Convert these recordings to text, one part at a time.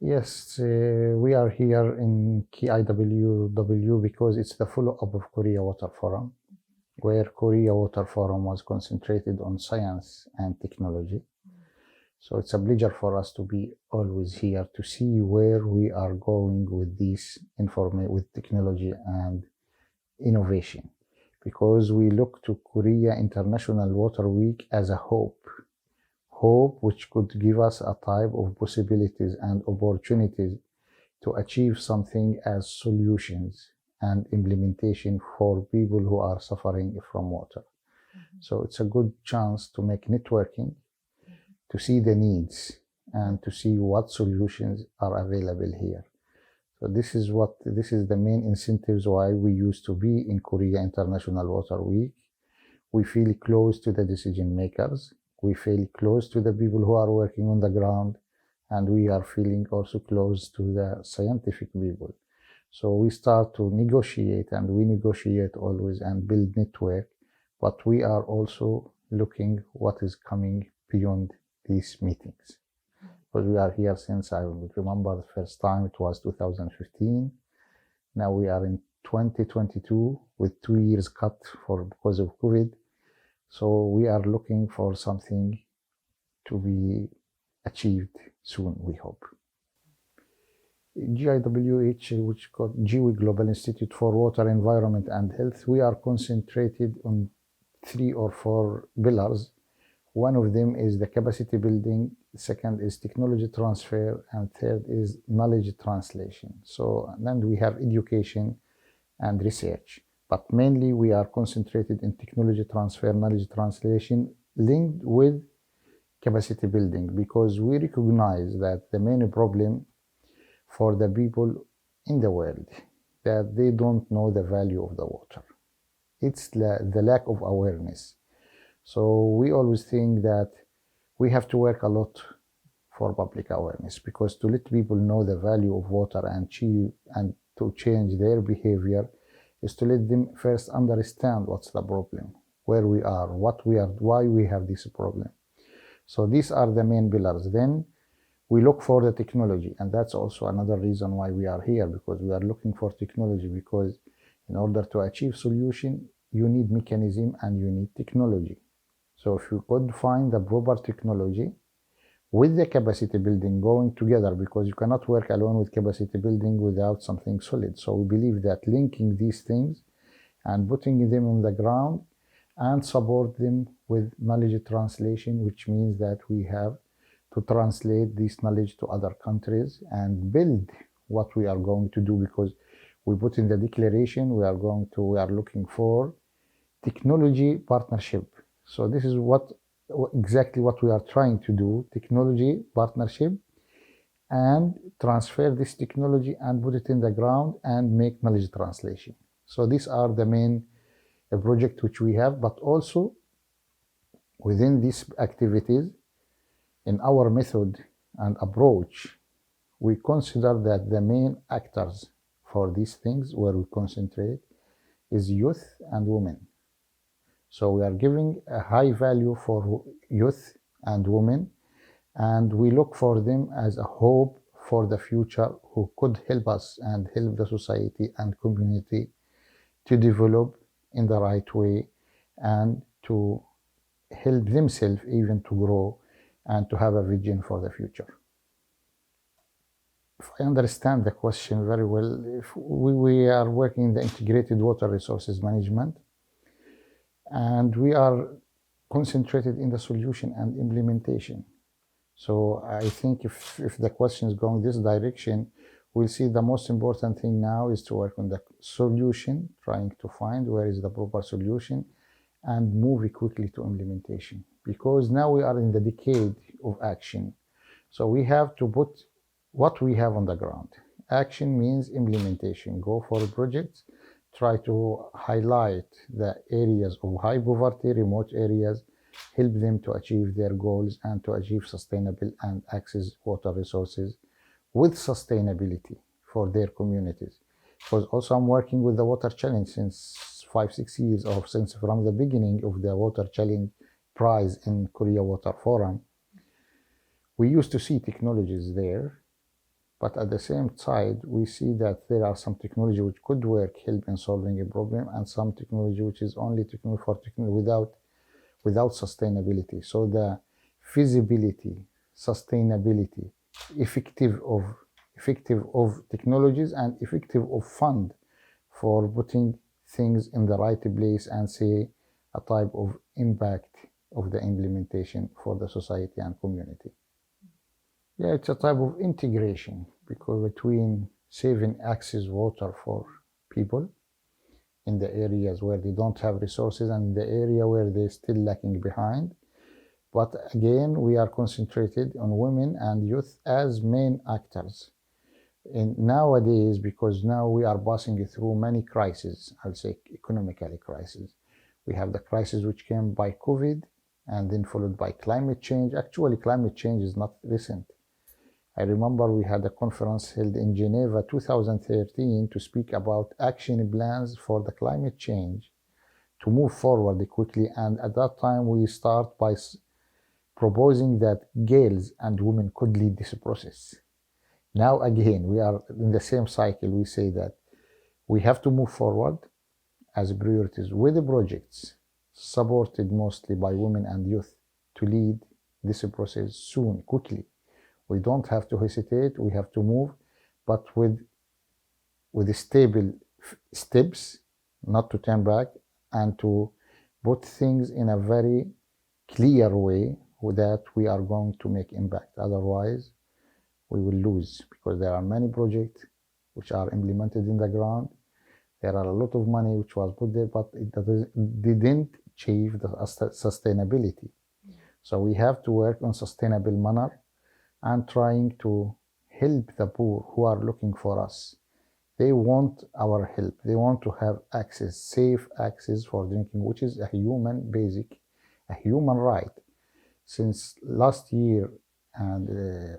Yes, we are here in KIWW because it's the follow-up of Korea Water Forum, where Korea Water Forum was concentrated on science and technology. So it's a pleasure for us to be always here to see where we are going with this with technology and innovation, because we look to Korea International Water Week as a hope which could give us a type of possibilities and opportunities to achieve something as solutions and implementation for people who are suffering from water. So it's a good chance to make networking, to see the needs, and to see what solutions are available here. So this is the main incentives why we used to be in Korea International Water Week. We feel close to the decision makers. We feel close to the people who are working on the ground, and we are feeling also close to the scientific people. So we start to negotiate, and we negotiate always and build network, but we are also looking what is coming beyond these meetings. Because we are here since, I remember the first time it was 2015. Now we are in 2022 with 2 years cut because of COVID. So we are looking for something to be achieved soon, we hope. GIWH, which is called GIWEH Global Institute for Water, Environment and Health, we are concentrated on 3 or 4 pillars. One of them is the capacity building, second is technology transfer, and third is knowledge translation. So then we have education and research. But mainly we are concentrated in technology transfer, knowledge translation, linked with capacity building, because we recognize that the main problem for the people in the world, that they don't know the value of the water. It's the lack of awareness. So we always think that we have to work a lot for public awareness, because to let people know the value of water and to change their behavior is to let them first understand what's the problem, where we are, why we have this problem. So these are the main pillars. Then we look for the technology, and that's also another reason why we are here, because we are looking for technology, because in order to achieve solution, you need mechanism and you need technology. So if you could find the proper technology with the capacity building going together, because you cannot work alone with capacity building without something solid. So we believe that linking these things and putting them on the ground and support them with knowledge translation, which means that we have to translate this knowledge to other countries and build what we are going to do, because we put in the declaration we are looking for technology partnership. So this is exactly what we are trying to do: technology partnership, and transfer this technology and put it in the ground and make knowledge translation. So these are the main project which we have. But also within these activities, in our method and approach, we consider that the main actors for these things where we concentrate is youth and women. So we are giving a high value for youth and women, and we look for them as a hope for the future, who could help us and help the society and community to develop in the right way, and to help themselves even to grow and to have a vision for the future. If I understand the question very well, if we are working in the integrated water resources management, and we are concentrated in the solution and implementation. So I think if the question is going this direction, we'll see the most important thing now is to work on the solution, trying to find where is the proper solution, and move quickly to implementation. Because now we are in the decade of action. So we have to put what we have on the ground. Action means implementation. Go for projects, try to highlight the areas of high poverty, remote areas, help them to achieve their goals and to achieve sustainable and access water resources with sustainability for their communities. Because also I'm working with the water challenge since 5-6 years, or since from the beginning of the water challenge prize in Korea Water Forum. We used to see technologies there, But at the same side, we see that there are some technology which could help in solving a problem, and some technology which is only technology for technology without sustainability. So the feasibility, sustainability, effective of technologies and effective of fund for putting things in the right place and say a type of impact of the implementation for the society and community. Yeah, it's a type of integration because between saving access water for people in the areas where they don't have resources and the area where they're still lacking behind. But again, we are concentrated on women and youth as main actors. And nowadays, because now we are passing through many crises, I'll say economically crises. We have the crisis which came by COVID and then followed by climate change. Actually, climate change is not recent. I remember we had a conference held in Geneva 2013 to speak about action plans for the climate change to move forward quickly. And at that time, we start by proposing that girls and women could lead this process. Now, again, we are in the same cycle. We say that we have to move forward as priorities with the projects supported mostly by women and youth to lead this process soon, quickly. We don't have to hesitate. We have to move, but with stable steps, not to turn back, and to put things in a very clear way that we are going to make impact. Otherwise, we will lose because there are many projects which are implemented in the ground. There are a lot of money which was put there, but it didn't achieve the sustainability. So we have to work on sustainable manner and trying to help the poor who are looking for us. They want our help. They want to have access, safe access for drinking, which is a human basic, a human right. Since last year and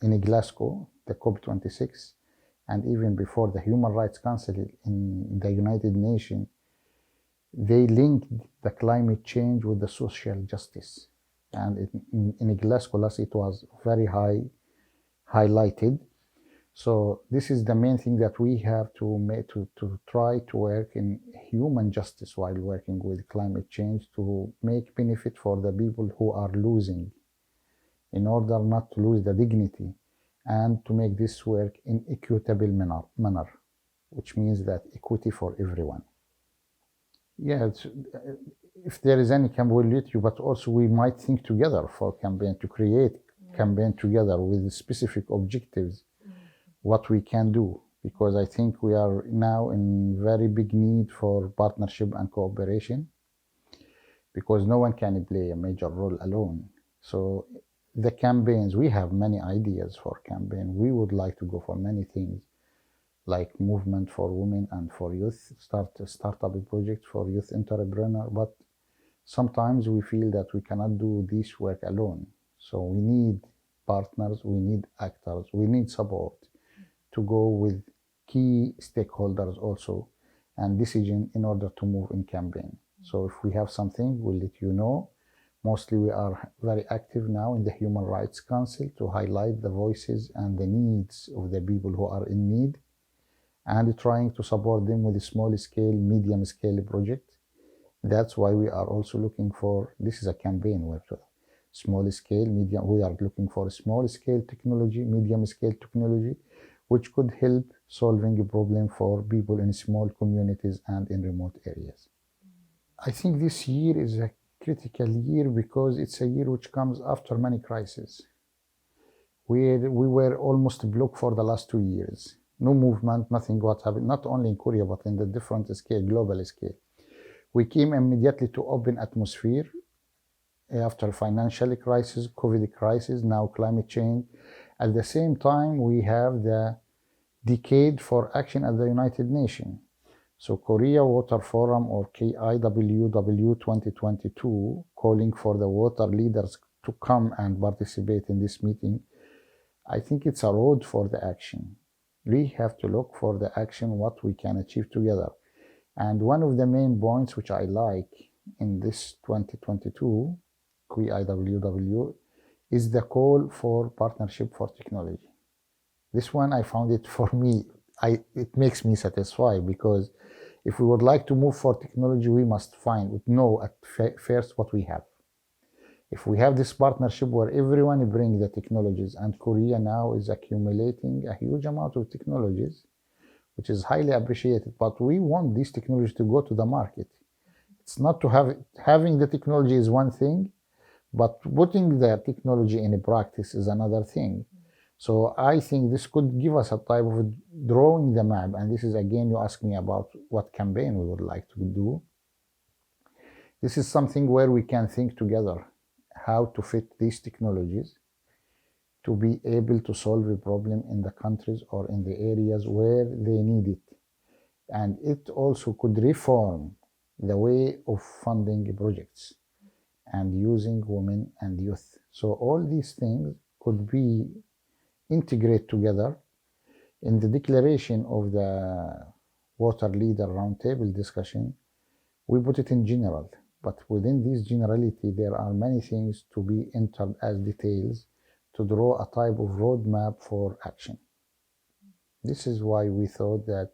in Glasgow, the COP26, and even before the Human Rights Council in the United Nations, they linked the climate change with the social justice. And in Glasgow last, it was very highlighted. So this is the main thing that we have to make, to try to work in human justice while working with climate change to make benefit for the people who are losing, in order not to lose the dignity, and to make this work in equitable manner, which means that equity for everyone. Yeah, if there is any campaign, we'll let you, but also we might think together for campaign, to create campaign together with specific objectives, what we can do, because I think we are now in very big need for partnership and cooperation, because no one can play a major role alone. So the campaigns, we have many ideas for campaign. We would like to go for many things, like movement for women and for youth, start up a project for youth entrepreneur. But sometimes we feel that we cannot do this work alone. So we need partners, we need actors, we need support to go with key stakeholders also and decision in order to move in campaign. So if we have something, we'll let you know. Mostly we are very active now in the Human Rights Council to highlight the voices and the needs of the people who are in need, and trying to support them with a small scale, medium scale project. That's why we are also looking for, this is a campaign where small scale, medium, we are looking for small scale technology, medium scale technology, which could help solving a problem for people in small communities and in remote areas. I think this year is a critical year because it's a year which comes after many crises. We were almost blocked for the last 2 years. No movement, nothing what happened, not only in Korea, but in the different scale, global scale. We came immediately to open atmosphere after financial crisis, COVID crisis, now climate change. At the same time, we have the decade for action at the United Nations. So Korea Water Forum, or KIWW 2022, calling for the water leaders to come and participate in this meeting. I think it's a road for the action. We have to look for the action, what we can achieve together. And one of the main points which I like in this 2022 KIWW is the call for partnership for technology. This one, I found it for me, it makes me satisfied, because if we would like to move for technology, we must know at first what we have. If we have this partnership where everyone brings the technologies, and Korea now is accumulating a huge amount of technologies, which is highly appreciated, but we want these technologies to go to the market. It's not to having the technology is one thing, but putting the technology in practice is another thing. So I think this could give us a type of drawing the map, and this is again, you ask me about what campaign we would like to do. This is something where we can think together how to fit these technologies to be able to solve a problem in the countries or in the areas where they need it. And it also could reform the way of funding projects and using women and youth. So all these things could be integrated together. In the declaration of the Water Leader Roundtable discussion, we put it in general, but within this generality, there are many things to be entered as details to draw a type of roadmap for action. This is why we thought that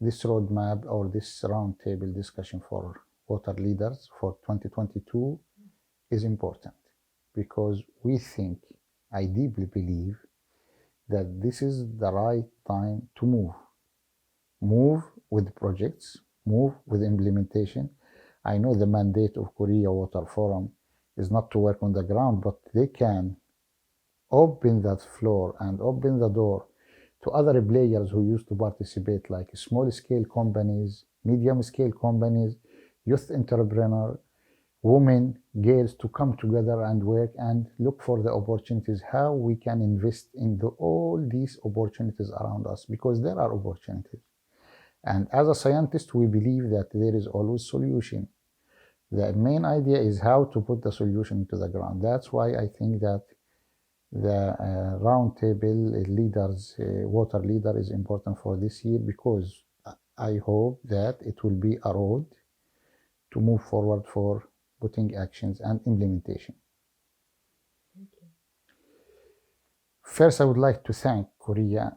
this roadmap or this roundtable discussion for water leaders for 2022 is important, because we think, I deeply believe, that this is the right time to move. Move with projects, move with implementation. I know the mandate of Korea Water Forum is not to work on the ground, but they can open that floor and open the door to other players who used to participate, like small-scale companies, medium-scale companies, youth entrepreneurs, women, girls, to come together and work and look for the opportunities, how we can invest in all these opportunities around us, because there are opportunities. And as a scientist, we believe that there is always solution. The main idea is how to put the solution to the ground. That's why I think that the roundtable leaders, water leader, is important for this year, because I hope that it will be a road to move forward for putting actions and implementation. First, I would like to thank Korea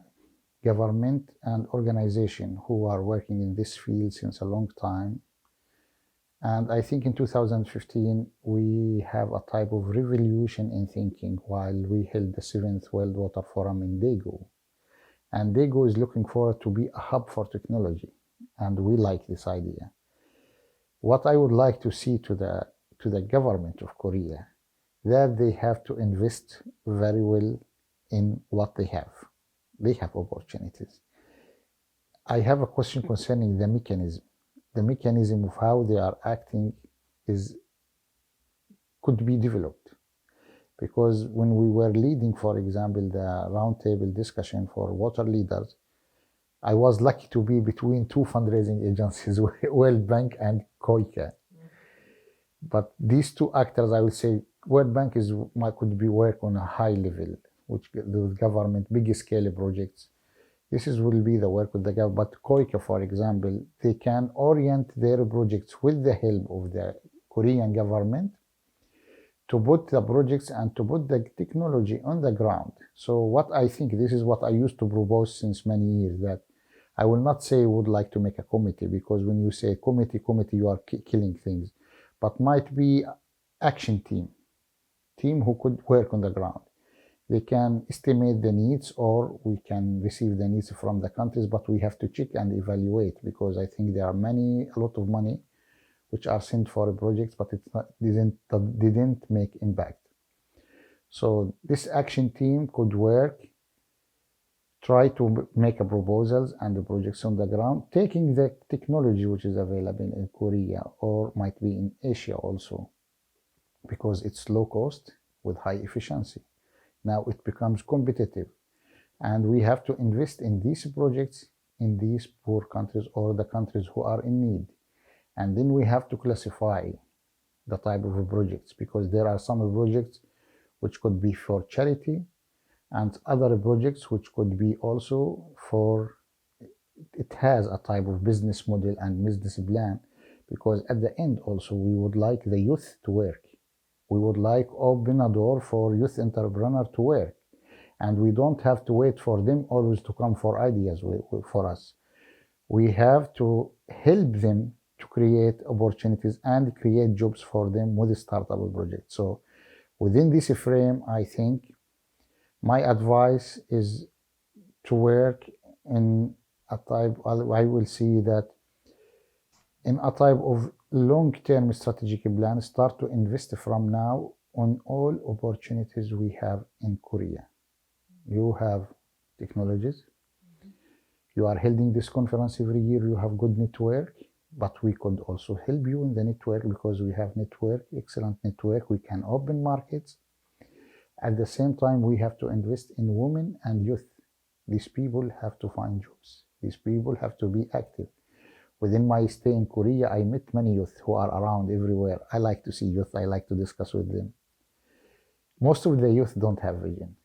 government and organization who are working in this field since a long time. And I think in 2015, we have a type of revolution in thinking while we held the 7th World Water Forum in Daegu. And Daegu is looking forward to be a hub for technology. And we like this idea. What I would like to see to the government of Korea, that they have to invest very well in what they have. They have opportunities. I have a question concerning the mechanism. The mechanism of how they are acting could be developed. Because when we were leading, for example, the roundtable discussion for water leaders, I was lucky to be between two fundraising agencies, World Bank and KIWWW. But these two actors, I would say, World Bank could be work on a high level, which the government, big scale projects. This will be the work with the government. But KIWWW, for example, they can orient their projects with the help of the Korean government to put the projects and to put the technology on the ground. So what I think, this is what I used to propose since many years, that I will not say would like to make a committee, because when you say committee, you are killing things. But might be action team who could work on the ground. They can estimate the needs, or we can receive the needs from the countries, but we have to check and evaluate, because I think there are a lot of money which are sent for projects, but didn't make impact. So this action team could work, try to make proposals and the projects on the ground, taking the technology which is available in Korea, or might be in Asia also, because it's low cost with high efficiency. Now it becomes competitive, and we have to invest in these projects in these poor countries or the countries who are in need. And then we have to classify the type of projects, because there are some projects which could be for charity, and other projects which could be also for, it has a type of business model and business plan, because at the end also we would like the youth to work. We would like open a door for youth entrepreneurs to work. And we don't have to wait for them always to come for ideas for us. We have to help them to create opportunities and create jobs for them with startup projects. So within this frame, I think my advice is to work in a type, I will see that in a type of long-term strategic plan, start to invest from now on all opportunities we have in Korea. You have technologies. You are holding this conference every year. You have good network, but we could also help you in the network because we have network, excellent network. We can open markets. At the same time, we have to invest in women and youth. These people have to find jobs. These people have to be active. Within my stay in Korea, I met many youth who are around everywhere. I like to see youth. I like to discuss with them. Most of the youth don't have vision.